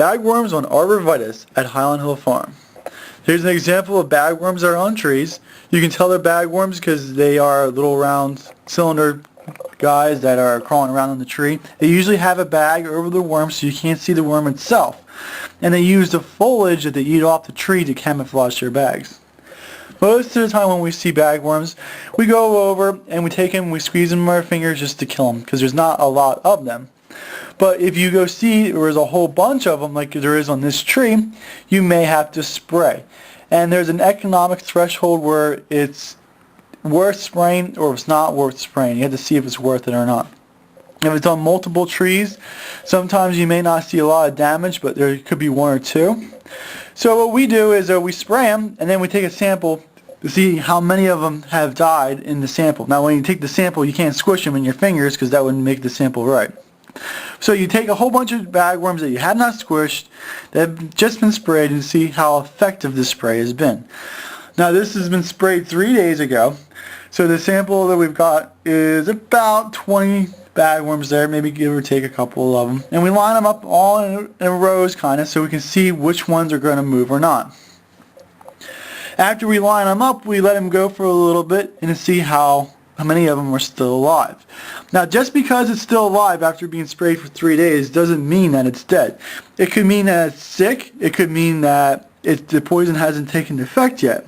Bagworms on Arborvitae at Highland Hill Farm. Here's an example of bagworms that are on trees. You can tell they're bagworms because they are little round cylinder guys that are crawling around on the tree. They usually have a bag over the worm so you can't see the worm itself. And they use the foliage that they eat off the tree to camouflage their bags. Most of the time when we see bagworms, we go over and we take them, we squeeze them with our fingers just to kill them because there's not a lot of them. But if you go see there's a whole bunch of them like there is on this tree, you may have to spray. And there's an economic threshold where it's worth spraying or it's not worth spraying. You have to see if it's worth it or not. If it's on multiple trees, sometimes you may not see a lot of damage, but there could be one or two. So what we do is we spray them and then we take a sample to see how many of them have died in the sample. Now when you take the sample, you can't squish them in your fingers because that wouldn't make the sample right. So you take a whole bunch of bagworms that you had not squished that have just been sprayed and see how effective this spray has been. Now this has been sprayed 3 days ago, so the sample that we've got is about 20 bagworms there, maybe give or take a couple of them. And we line them up all in rows kind of so we can see which ones are going to move or not. After we line them up, we let them go for a little bit and see how many of them are still alive. Now just because it's still alive after being sprayed for 3 days doesn't mean that it's dead. It could mean that it's sick, it could mean that the poison hasn't taken effect yet.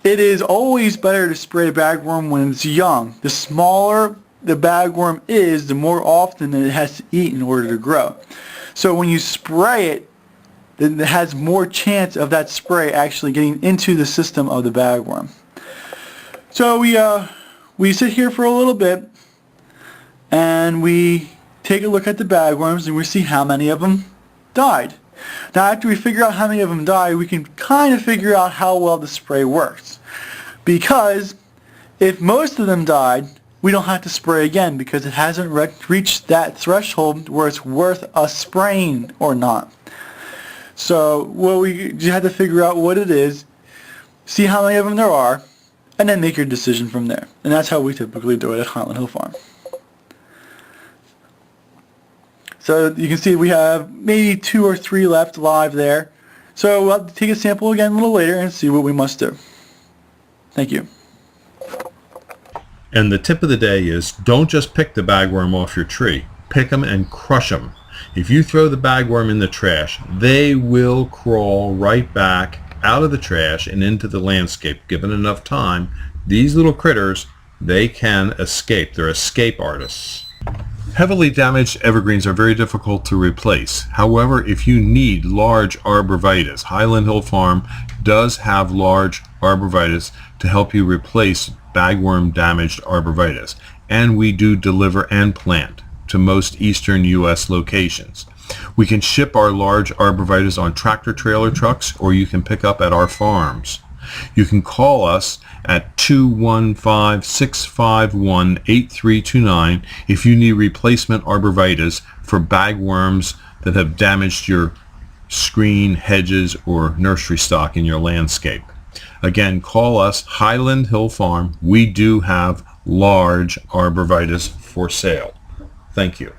It is always better to spray a bagworm when it's young. The smaller the bagworm is, the more often it has to eat in order to grow. So when you spray it, then it has more chance of that spray actually getting into the system of the bagworm. So we sit here for a little bit and we take a look at the bagworms and we see how many of them died. Now after we figure out how many of them died, we can kind of figure out how well the spray works. Because if most of them died, we don't have to spray again because it hasn't reached that threshold where it's worth us spraying or not. So you have to figure out what it is, see how many of them there are, and then make your decision from there. And that's how we typically do it at Highland Hill Farm. So you can see we have maybe 2 or 3 left live there. So we'll have to take a sample again a little later and see what we must do. Thank you. And the tip of the day is don't just pick the bagworm off your tree. Pick them and crush them. If you throw the bagworm in the trash, they will crawl right back out of the trash and into the landscape. Given enough time, these little critters, they can escape. They're escape artists. Heavily damaged evergreens are very difficult to replace. However, if you need large arborvitae, Highland Hill Farm does have large arborvitae to help you replace bagworm damaged arborvitae. And we do deliver and plant to most eastern U.S. locations. We can ship our large arborvitae on tractor trailer trucks, or you can pick up at our farms. You can call us at 215-651-8329 if you need replacement arborvitae for bagworms that have damaged your screen, hedges, or nursery stock in your landscape. Again, call us, Highland Hill Farm. We do have large arborvitae for sale. Thank you.